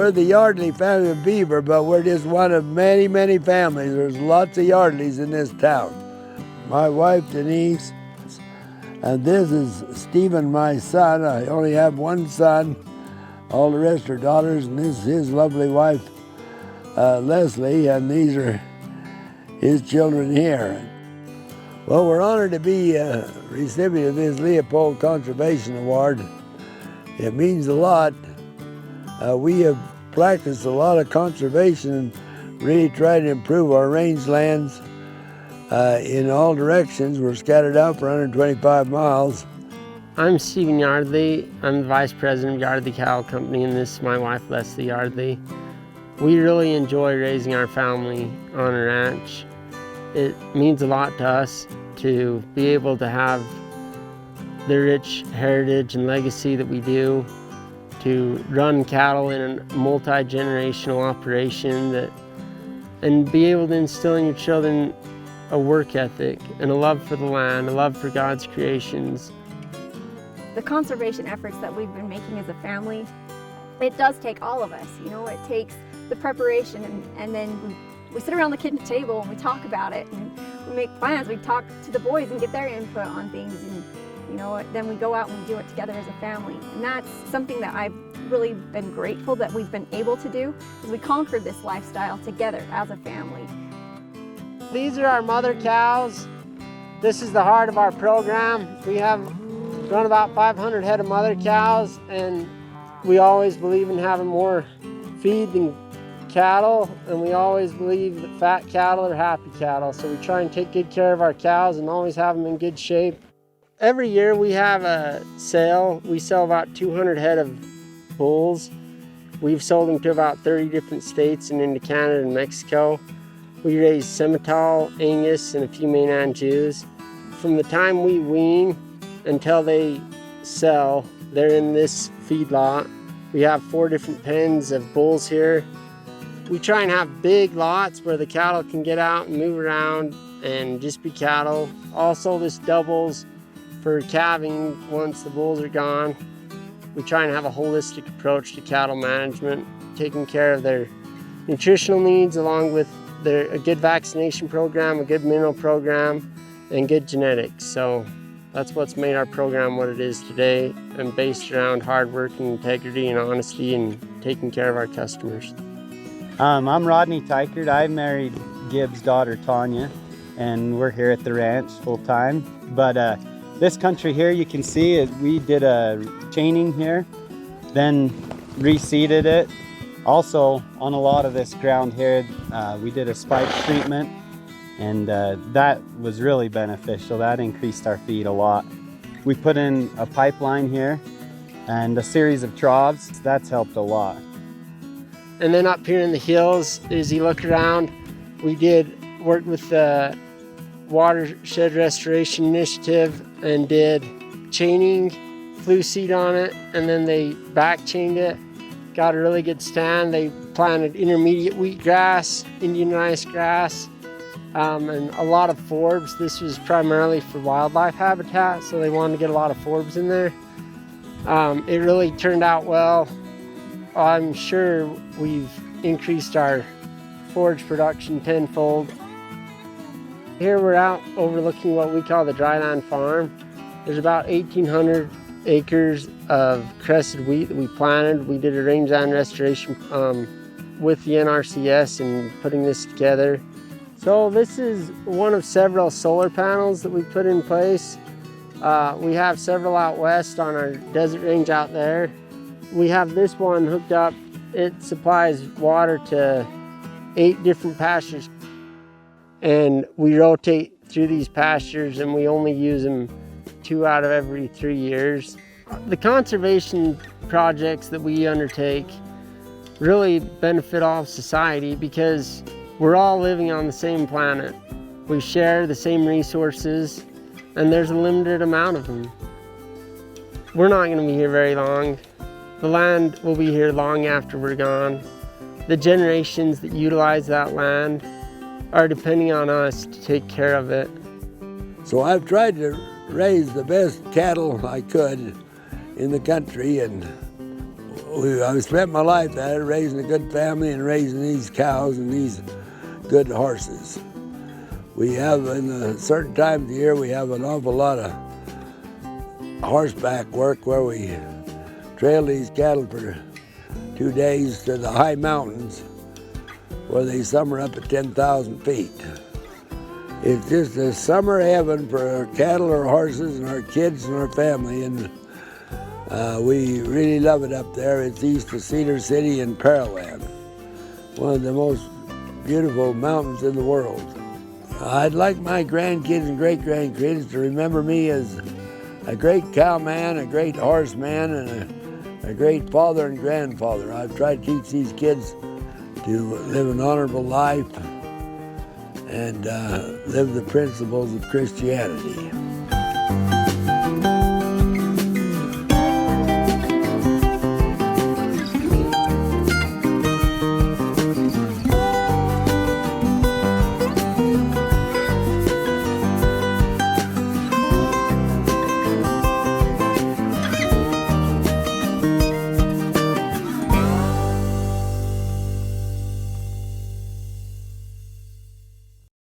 we're the Yardley family of Beaver, but we're just one of many, many families. There's lots of Yardleys in this town. My wife, Denise, and this is Stephen, my son. I only have one son. All the rest are daughters, and this is his lovely wife, Leslie, and these are his children here. Well, we're honored to be a recipient of this Leopold Conservation Award. It means a lot. We have practiced a lot of conservation and really tried to improve our rangelands in all directions. We're scattered out for 125 miles. I'm Stephen Yardley. I'm the Vice President of Yardley Cattle Company, and this is my wife, Leslie Yardley. We really enjoy raising our family on a ranch. It means a lot to us to be able to have the rich heritage and legacy that we do, to run cattle in a multi-generational operation and be able to instill in your children a work ethic and a love for the land, a love for God's creations. The conservation efforts that we've been making as a family, it does take all of us. You know, it takes the preparation and then we sit around the kitchen table and we talk about it and we make plans. We talk to the boys and get their input on things, and you know, then we go out and we do it together as a family. And that's something that I've really been grateful that we've been able to do, is we conquered this lifestyle together as a family. These are our mother cows. This is the heart of our program. We have run about 500 head of mother cows, and we always believe in having more feed than cattle, and we always believe that fat cattle are happy cattle. So we try and take good care of our cows and always have them in good shape. Every year we have a sale. We sell about 200 head of bulls. We've sold them to about 30 different states and into Canada and Mexico. We raise Simmental, Angus, and a few Maine Anjous. From the time we wean until they sell, they're in this feedlot. We have 4 different pens of bulls here. We try and have big lots where the cattle can get out and move around and just be cattle. Also, this doubles for calving once the bulls are gone. We try and have a holistic approach to cattle management, taking care of their nutritional needs along with a good vaccination program, a good mineral program, and good genetics. So that's what's made our program what it is today, and based around hard work and integrity and honesty and taking care of our customers. I'm Rodney Tykert. I married Gibbs' daughter Tanya, and we're here at the ranch full time. But this country here, you can see it, we did a chaining here, then reseeded it. Also, on a lot of this ground here, we did a spike treatment, and that was really beneficial. That increased our feed a lot. We put in a pipeline here and a series of troughs. That's helped a lot. And then up here in the hills, as you look around, we did work with the Watershed Restoration Initiative and did chaining, flew seed on it, and then they back chained it. Got a really good stand. They planted intermediate wheatgrass, Indian rice grass, and a lot of forbs. This was primarily for wildlife habitat, so they wanted to get a lot of forbs in there. It really turned out well. I'm sure we've increased our forage production tenfold. Here we're out overlooking what we call the dryland farm. There's about 1,800 acres of crested wheat that we planted. We did a rangeland restoration with the NRCS and putting this together. So this is one of several solar panels that we put in place. We have several out west on our desert range out there. We have this one hooked up. It supplies water to 8 different pastures, and we rotate through these pastures, and we only use them 2 out of every 3 years. The conservation projects that we undertake really benefit all of society because we're all living on the same planet. We share the same resources, and there's a limited amount of them. We're not going to be here very long. The land will be here long after we're gone. The generations that utilize that land are depending on us to take care of it. So I've tried to raise the best cattle I could in the country, and I've spent my life at it, raising a good family and raising these cows and these good horses. We have, in a certain time of the year, we have an awful lot of horseback work where we trail these cattle for 2 days to the high mountains where they summer up at 10,000 feet. It's just a summer heaven for our cattle, our horses, and our kids and our family, and we really love it up there. It's east of Cedar City and Pearland, one of the most beautiful mountains in the world. I'd like my grandkids and great-grandkids to remember me as a great cowman, a great horseman, and a great father and grandfather. I've tried to teach these kids to live an honorable life and live the principles of Christianity.